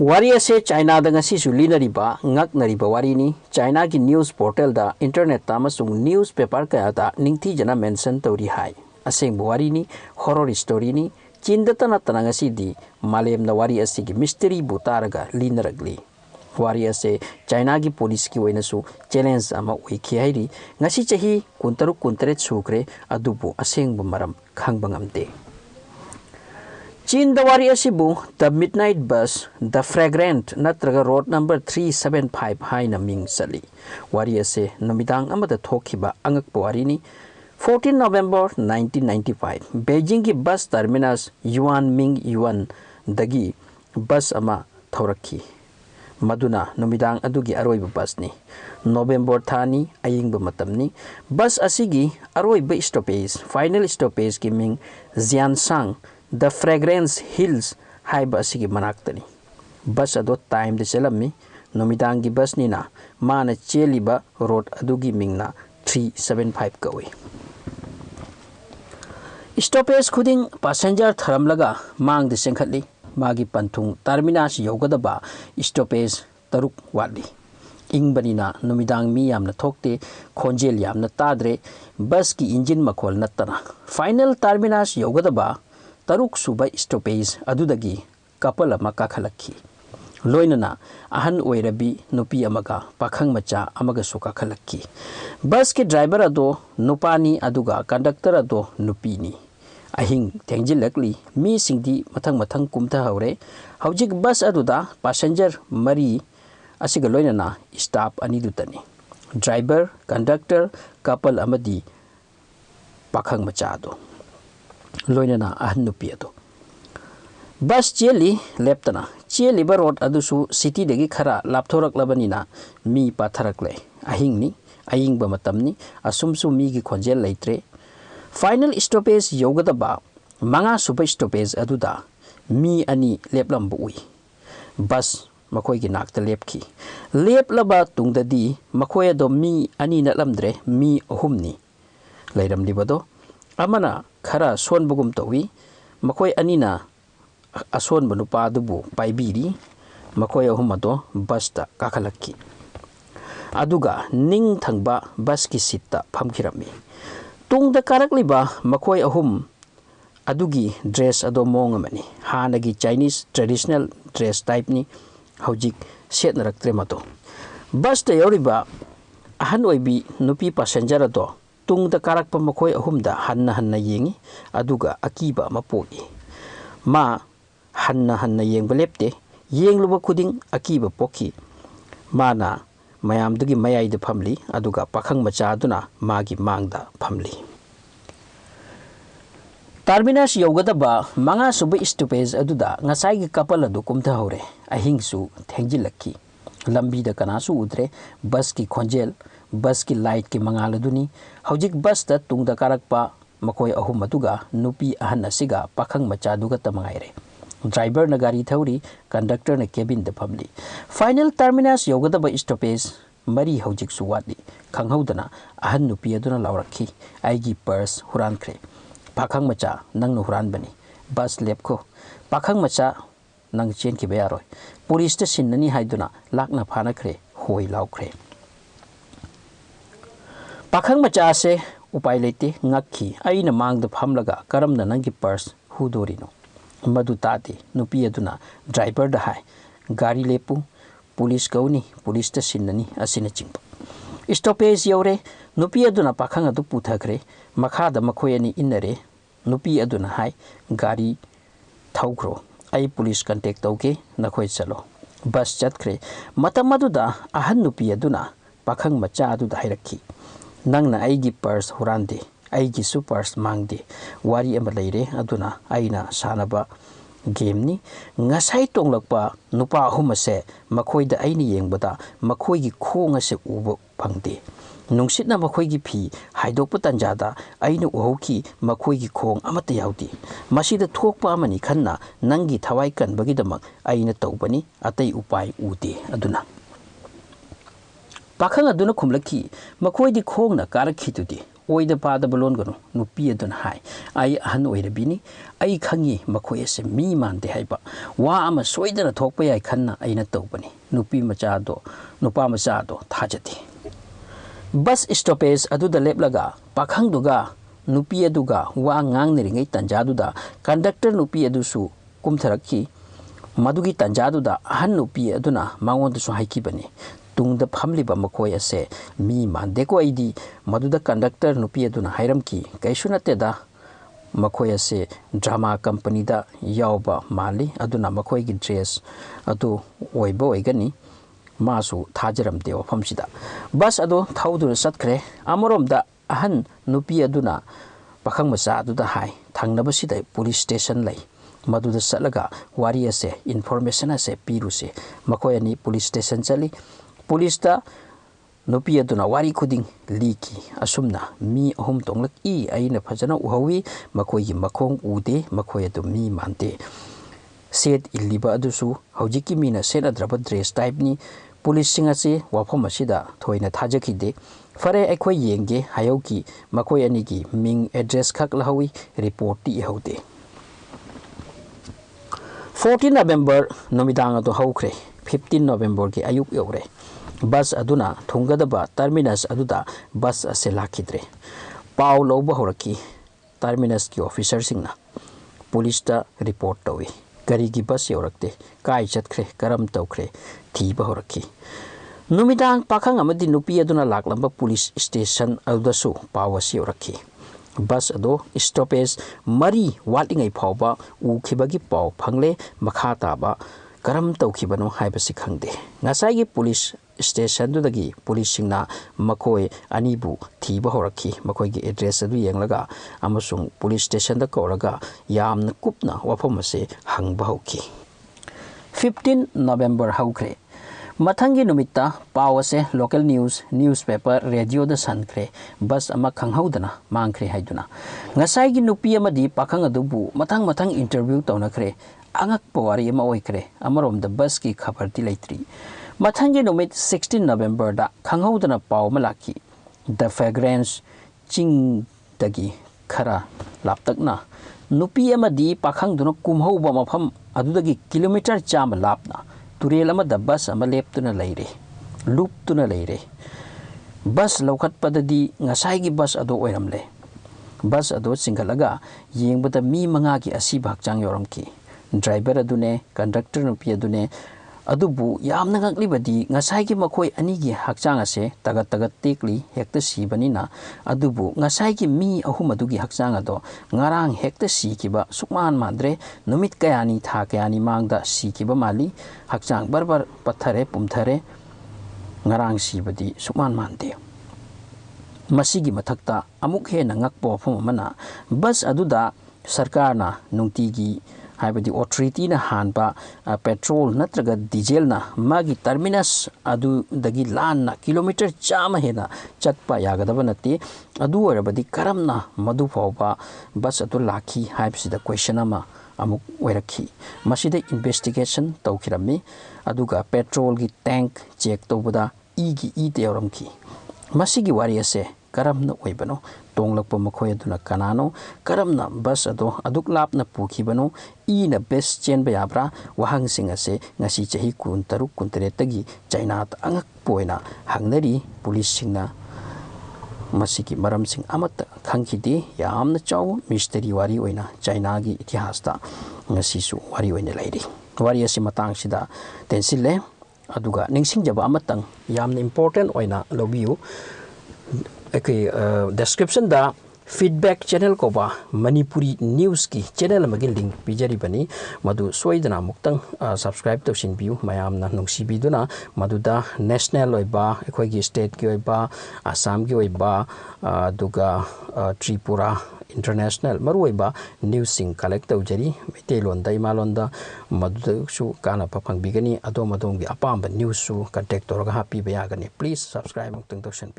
Wari ase China da ngasi sulinariba ngaknariba wari ni China ki news portal da internet ta masung newspaper kaya da ningthi jana mention tori hai aseng wari ni horror story ni chinda tana tana ngasi di malem na wari ase ki mystery butaraga linaragli wari ase China ki police ki waina su challenge ama uiki hairi ngasi chahi kuntaret sukre adubu aseng maram khangbang amte Chin the wari asibu the midnight bus the fragrant natraga road number 375 haina ming sali wari ase nomidang amada thokiba angakpa wari ni 14 November 1995 Beijing ki bus terminus Yuan Ming Yuan dagi bus ama thaurakhi maduna nomidang adugi aroiba bus ni November thani ayingba matamni bus asigi aroiba stoppage final stoppage ki ming Jiansang The Fragrance Hills haiba asigi manaktani bus ado time de chelami nomidangi bus nina mana cheliba road adugi mingna 375 kawi stoppage khuding passenger tharamlaga mang de sengkhatli magi panthung terminus yogadaba stoppage taruk wali ingbanina nomidang mi yamna thokte khonjel yamna tadre bus ki engine makhol natana final terminus yogadaba Taruk suba stoppage adudagi couple ama kakhalakhi loinana ahan oirabi nupi amaga pakhang macha amaga suka khalakhi bus ki driver ado nupani aduga conductor ado nupini ahing tengjilakli mi singdi mathang kumtha haure haujik bus aduda passenger mari asiga loinana staff ani dutani driver conductor couple amadi pakhang macha ado loinana ahan nupi ado bus cheli leptana cheli ba road adusu city degi khara lapthorak labanina mi patharakle ahing ni aying ba matamni asumsu mi gi khonjel leitre final stoppage yogadaba manga super stoppage aduda mi ani leplam bu ui bus makoi gi nakta lepki leplaba tungdadi makoi ado mi ani na lamdre mi ahumni leiram libado amana khara sonbugum tawi makoi anina ason banupa dubu paibiri makoi ahumado basta kakhalakki aduga ning thangba bus ki sitta phamkhirami tungda karakliba makoi ahum adugi dress ado mongamani hanagi Chinese traditional dress type ni haujik set naraktre mato bus ta yoriba ahan oibi nupi passenger ado tungda karakpa makoi ahumda hanna yengi aduga akiba mapoi ma hanna yengba lepte yengluba khuding akiba poki mana mayamdugi mayaida phamli aduga pakhang macha aduna magi mangda phamli terminus yogadaba manga suba stoppage aduda ngasai gi couple adu kumtha hore ahingsu thengjilakki lambi da kanasu udre bus ki khonjel bus ki light ki mangal aduni haujik bus ta tungda karakpa makoi ahum aduga nupi ahan asiga pakhang macha duga tamangaire driver na gari thauri conductor na cabin de phamli final terminus yogadaba stoppage mari haujik suwati khanghaudana ahan nupi aduna lawrakhi aigi purse hurankhre pakhang macha nang no huran bani bus lepko pakhang macha nang chen ki bayaroi police station nani haiduna lakna phana khre hoi lawkhre pakhang macha se upai lete ngakhi aina mangda phamlaga karamna nangi purse hudorino madu tati nupi aduna driver da hai gari lepu police kauni police station nani asina chingpa stoppage yore nupi aduna pakhang adu puthakre makhada makhoi ani inare nupi aduna hai gari thaukhro ai police contact tauke nakhoi chalo bus chatkre matam aduda ahan nupi aduna pakhang macha aduda hairakhi nangna aigi purse hurande aigi supers mangde wari ama leire aduna aina sanaba game ni ngasai tonglakpa nupa ahumase makhoida aini yengbada makhoigi khong ase uba phangde nungsitna makhoigi phi haidokpa tanjada aina uhauki makhoigi khong amata yaudi masida thokpa amani khanna nangi thawai kanbagi damak aina tawbani atai upai ude aduna pakhang aduna khumlaki makoi di khong na karakhi tudi oida pada balon gano nupi adun hai ai ahan oida bini ai khangi makhoi ase mi mande haiba wa ama soidana thokpa yai khanna aina tawbani nupi macha do nupa macha do thajati bus stoppage aduda leplaga pakhang duga nupi aduga wa ngang neringai tanjaduda conductor nupi adusu kumtharakki madugi tanjaduda ahan nupi aduna mangon su haikibani tungda phamliba makhoi ase mi mande ko aidi maduda conductor nupi aduna hairamki kaisuna teda makhoi ase drama company da yawba mali aduna makhoi gi dress adu oiba oigani masu thajaram de wafamsida bus ado thauduna satkre amoromda ahan nupi aduna pakhang macha aduda hai thangnaba sida police station lai maduda satlaga wari ase information ase piruse makhoi ani police station chali police da nupi aduna wari khuding liki asumna mi ahum tonglak I aina phajana uhawi makhoi gi makhong ude makhoi adu mi mante set illiba adusu hojiki mina set adraba dress type ni police singa se wafam asida thoina thajakhide fare aikhoi yenge hayauki makhoi ani gi ming address khak lahawi report ti haude 14 November nomidang ado haukhre 15 November ki ayuk yore bus aduna thungadaba terminus aduda bus ase lakhidre pau loba horaki terminus ki officer singna police ta report tawi gari gi bus yorakte kai chatkhre karam tawkhre thiba horaki numidang pakhang amadi nupi aduna laklamba police station adudasu pau ase yoraki bus ado stoppage mari watingai phawba ukhibagi pau phangle makha taba karam tawkhibano haibasi khangde ngasai gi police station dudagi police singna makhoi anibu thiba horaki makhoi gi address adu yenglaga amasung police station da koraga yamna kupna wafam ase hangba hoki 15 November haukre mathangi numitta pawase local news newspaper radio da sankre bus ama khanghaudana mangkhre haiduna ngasai gi nupi amadi pakhang adubu mathang interview tawnakre angakpa wari ama oikre amarom da bus ki khabar ti leitri mathangi numit 16 November da khanghaudana paw malaki the fragrance ching dagi khara laptakna nupi amadi pakhang duna kumhauba mafam adudagi kilometer cham lapna turel ama da bus ama leptuna leire looptuna leire bus lokhat padadi ngasai gi bus ado oiramle bus ado singhalaga yengbada mi manga gi asiba hakchang yoramki driver adune conductor nupi adune adubu yamna ngaklibadi ngasai gi makhoi ani gi hakchang ase tagat tekli hekta sibanina adubu ngasai gi mi ahum adugi hakchang ado ngarang hekta sikiba sukman mandre numit kayani tha kayani mangda sikiba mali hakchang barbar pathare pumthare ngarang sibadi sukman mande masigi mathakta amuk he na ngakpo phom mana bus aduda sarkarna nungtigi haibadi authority na hanba petrol natraga diesel na magi terminus adu dagi lan na kilometer chama hena chatpa yagadaba nati adu orabadi karamna madu phawba bus adu lakhi haibsida question ama amuk oirakhi masida investigation tawkhirami aduga petrol gi tank check tawbada gi te yoramki masigi wari ase karamna oibano tonglakpa makhoi aduna kanano karamna bus ado aduk lapna pukhibano na best chen bayabra wahang singa se ngasi chahi kun taruk kun tagi China ta angak poina hangnari police singna masiki maram sing amat khangkhidi yamna chaw mystery wari oina China gi itihas ta ngasi su wari oina lairi wari asi matang sida tensile aduga ningsing jaba amatang yamna important oina lobiu description da feedback channel ko ba Manipuri news ki channel magi link pijari bani madu soidana muktang subscribe to sin view mayam na nungsi biduna maduda national oiba ekhoi gi state ki oiba Assam ki oiba duga Tripura international maruiba news sing collect tawjari metelon da imalonda maduda su kana paphang bigani adom gi apamba news su contact torga happy bayagani please subscribe muktang to sin